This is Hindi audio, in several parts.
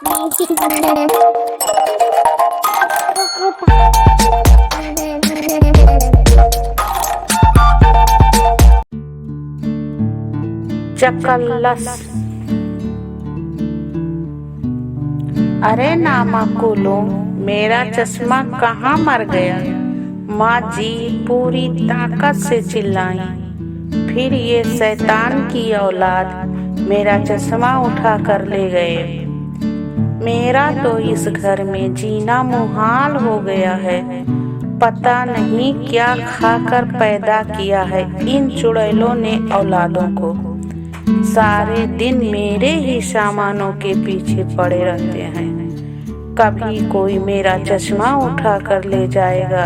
चकल्लस। अरे नामाकुलो, मेरा चश्मा कहाँ मर गया? माँ जी पूरी ताकत से चिल्लाई। फिर ये शैतान की औलाद मेरा चश्मा उठा कर ले गए। मेरा तो इस घर में जीना मुहाल हो गया है। पता नहीं क्या खाकर पैदा किया है इन चुड़ैलों ने औलादों को। सारे दिन मेरे ही सामानों के पीछे पड़े रहते हैं। कभी कोई मेरा चश्मा उठा कर ले जाएगा,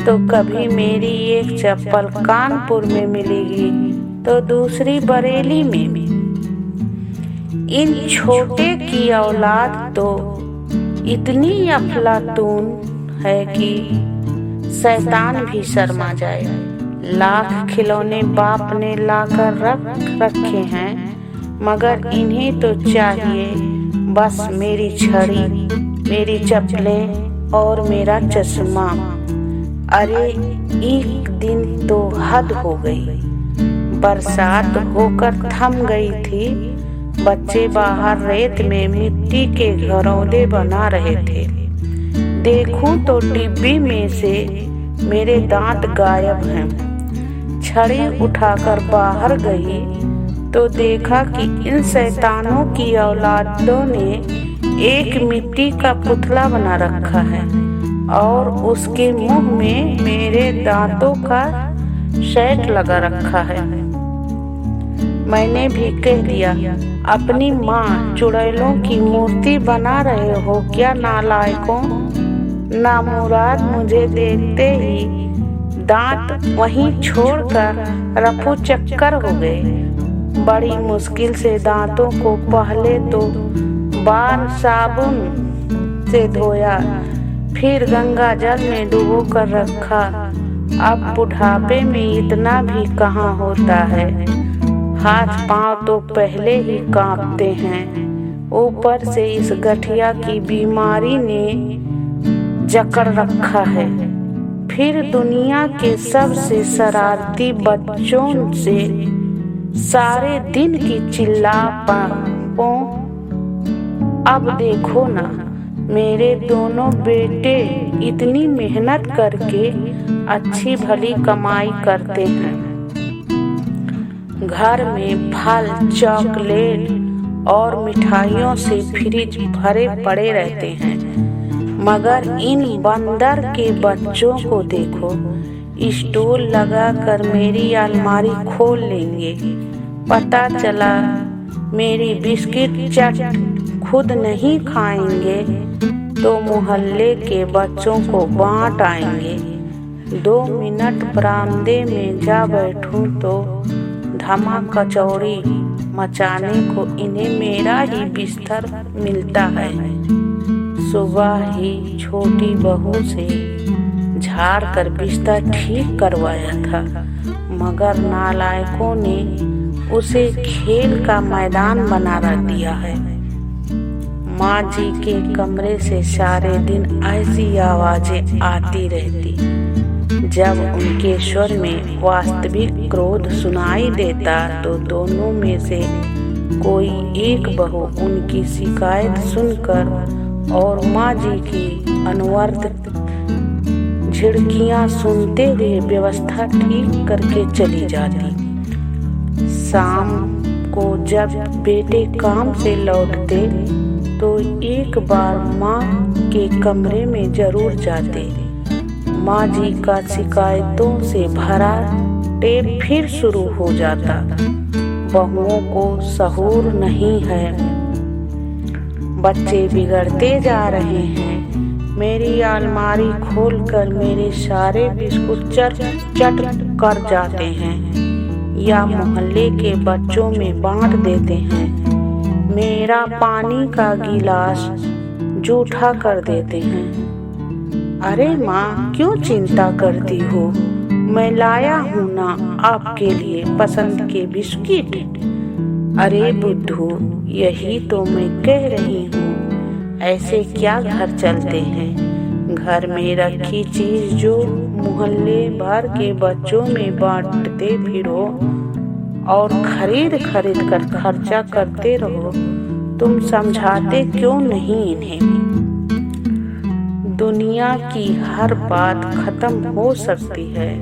तो कभी मेरी एक चप्पल कानपुर में मिलेगी तो दूसरी बरेली में भी। इन छोटे की औलाद तो इतनी अफलातून है कि शैतान भी शर्मा जाए। लाख खिलौने बाप ने लाकर रखे हैं, मगर इन्हें तो चाहिए बस मेरी छड़ी, मेरी चप्पलें और मेरा चश्मा। अरे एक दिन तो हद हो गई। बरसात होकर थम गई थी। बच्चे बाहर रेत में मिट्टी के घरौंदे बना रहे थे। देखूं तो डिब्बी में से मेरे दांत गायब हैं। छड़ी उठाकर बाहर गई तो देखा कि इन शैतानों की औलादों ने एक मिट्टी का पुतला बना रखा है और उसके मुंह में मेरे दांतों का सेट लगा रखा है। मैंने भी कह दिया, अपनी माँ चुड़ैलों की मूर्ति बना रहे हो क्या नालायकों? नामुराद मुझे देखते ही दांत वहीं छोड़कर रफू चक्कर हो गए। बड़ी मुश्किल से दांतों को पहले तो बार साबुन से धोया, फिर गंगा जल में डुबो कर रखा। अब बुढ़ापे में इतना भी कहाँ होता है। हाथ पांव तो पहले ही कांपते हैं, ऊपर से इस गठिया की बीमारी ने जकड़ रखा है। फिर दुनिया के सबसे शरारती बच्चों से सारे दिन की चिल्लापों। अब देखो ना, मेरे दोनों बेटे इतनी मेहनत करके अच्छी भली कमाई करते हैं। घर में फल, चॉकलेट और मिठाइयों से फ्रिज भरे पड़े रहते हैं, मगर इन बंदर के बच्चों को देखो, स्टूल लगाकर मेरी अलमारी खोल लेंगे। पता चला मेरी बिस्किट चट खुद नहीं खाएंगे तो मोहल्ले के बच्चों को बांट आएंगे। 2 मिनट बरामदे में जा बैठूं तो धमा कचौड़ी मचाने को इन्हें मेरा ही बिस्तर मिलता है। सुबह ही छोटी बहू से झाड़ कर बिस्तर ठीक करवाया था, मगर नालायकों ने उसे खेल का मैदान बना दिया है। माँ जी के कमरे से सारे दिन ऐसी आवाजें आती रहती। जब उनके स्वर में वास्तविक क्रोध सुनाई देता तो दोनों में से कोई एक बहू उनकी शिकायत सुनकर और माँ जी की अनवरत झिड़कियाँ सुनते हुए व्यवस्था ठीक करके चली जाती। शाम को जब बेटे काम से लौटते तो एक बार माँ के कमरे में जरूर जाते। माँ जी का शिकायतों से भरा टेप फिर शुरू हो जाता। बहुओं को सहूर नहीं है, बच्चे बिगड़ते जा रहे हैं। मेरी अलमारी खोलकर मेरे सारे बिस्कुट चट कर जाते हैं या मोहल्ले के बच्चों में बांट देते हैं। मेरा पानी का गिलास जूठा कर देते हैं। अरे माँ, क्यों चिंता करती हो? मैं लाया हूँ ना आपके लिए पसंद के बिस्किट। अरे बुद्धू, यही तो मैं कह रही हूँ। ऐसे क्या घर चलते हैं। घर में रखी चीज जो मोहल्ले भर के बच्चों में बांटते फिरो और खरीद खरीद कर खर्चा करते रहो। तुम समझाते क्यों नहीं इन्हें। दुनिया की हर बात खत्म हो सकती है,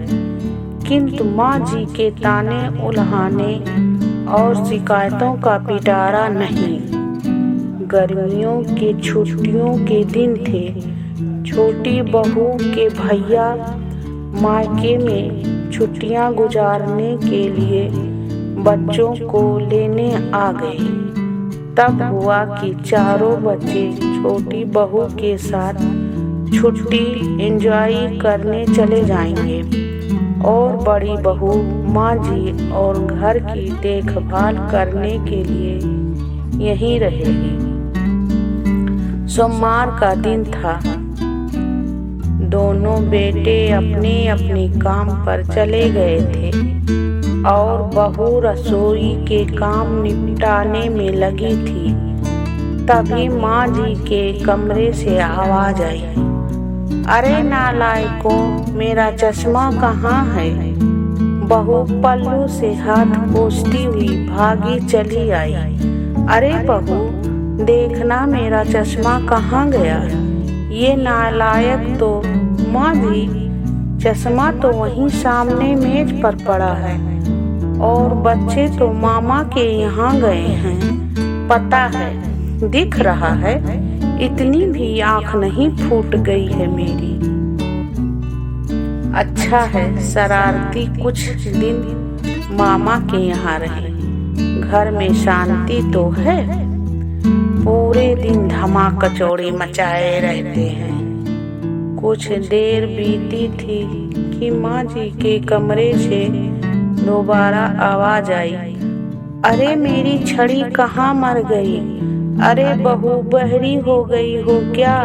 किंतु माँ जी के ताने उल्हाने और शिकायतों का पिटारा नहीं। गर्मियों के छुट्टियों के दिन थे। छोटी बहू के भैया मायके में छुट्टियां गुजारने के लिए बच्चों को लेने आ गए। तब हुआ कि चारों बच्चे छोटी बहू के साथ छुट्टी एंजॉय करने चले जाएंगे और बड़ी बहू माँ जी और घर की देखभाल करने के लिए यहीं रहेगी। सोमवार का दिन था। दोनों बेटे अपने अपने काम पर चले गए थे और बहू रसोई के काम निपटाने में लगी थी। तभी माँ जी के कमरे से आवाज आई, अरे नालायकों, मेरा चश्मा कहाँ है। बहू पल्लू से हाथ पोंछती हुई भागी चली आई। अरे बहू, देखना मेरा चश्मा कहाँ गया। ये नालायक तो माँ जी, चश्मा तो वहीं सामने मेज पर पड़ा है और बच्चे तो मामा के यहाँ गए हैं। पता है, दिख रहा है, इतनी भी आँख नहीं फूट गई है मेरी। अच्छा है, शरारती कुछ दिन मामा के यहाँ रहे, घर में शांति तो है। पूरे दिन धमाकचौड़ी मचाए रहते हैं। कुछ देर बीती थी कि माँ जी के कमरे से दोबारा आवाज आई, अरे मेरी छड़ी कहाँ मर गई। अरे बहू, बहरी हो गई हो क्या।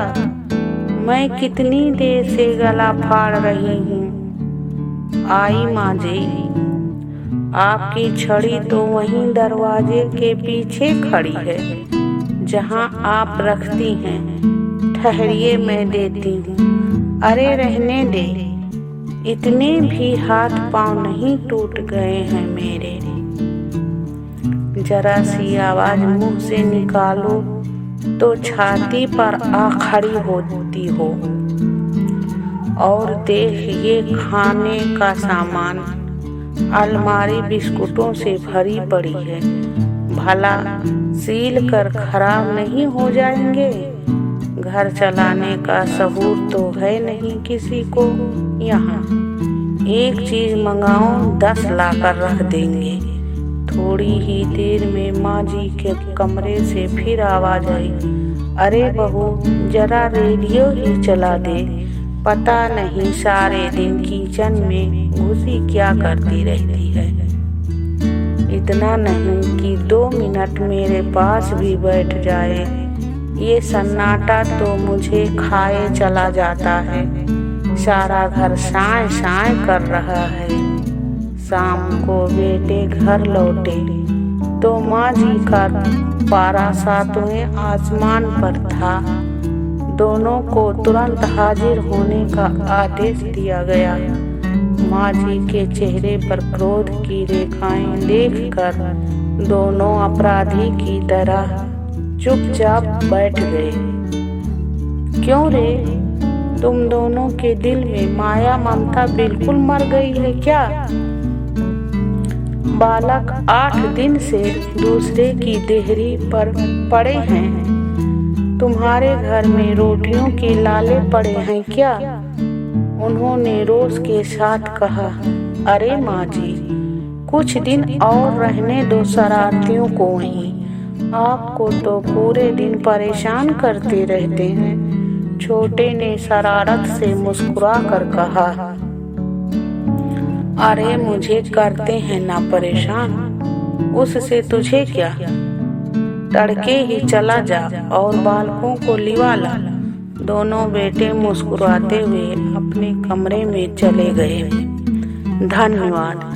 मैं कितनी देर से गला फाड़ रही हूँ। आई माँ जी, आपकी छड़ी तो वहीं दरवाजे के पीछे खड़ी है जहाँ आप रखती हैं। ठहरिए, मैं देती हूँ। अरे रहने दे, इतने भी हाथ पांव नहीं टूट गए हैं मेरे। जरा सी आवाज मुंह से निकालो तो छाती पर आ खड़ी होती हो। और देख, ये खाने का सामान, अलमारी बिस्कुटों से भरी पड़ी है। भला सील कर खराब नहीं हो जाएंगे। घर चलाने का सहूर तो है नहीं किसी को यहाँ। एक चीज मंगाओ, 10 लाकर रख देंगे। थोड़ी ही देर में माँ जी के कमरे से फिर आवाज आई, अरे बहू, जरा रेडियो ही चला दे। पता नहीं सारे दिन किचन में घुसी क्या करती रहती है। इतना नहीं कि 2 मिनट मेरे पास भी बैठ जाए, ये सन्नाटा तो मुझे खाए चला जाता है। सारा घर साए साए कर रहा है। शाम को बेटे घर लौटे तो माँ जी का पारा 7वें आसमान पर था। दोनों को तुरंत हाजिर होने का आदेश दिया गया। माँ जी के चेहरे पर क्रोध की रेखाएं देखकर दोनों अपराधी की तरह चुपचाप बैठ गए। क्यों रे, तुम दोनों के दिल में माया ममता बिल्कुल मर गई है क्या। बालक 8 दिन से दूसरे की देहरी पर पड़े हैं। तुम्हारे घर में रोटियों के लाले पड़े हैं क्या। उन्होंने रोष के साथ कहा, अरे माँ जी, कुछ दिन और रहने दो शरारतियों को वहीं। आपको तो पूरे दिन परेशान करते रहते हैं। छोटे ने शरारत से मुस्कुरा कर कहा, अरे मुझे करते हैं ना परेशान, उससे तुझे क्या। तड़के ही चला जा और बालकों को लिवा ला। दोनों बेटे मुस्कुराते हुए अपने कमरे में चले गए। धन्यवाद।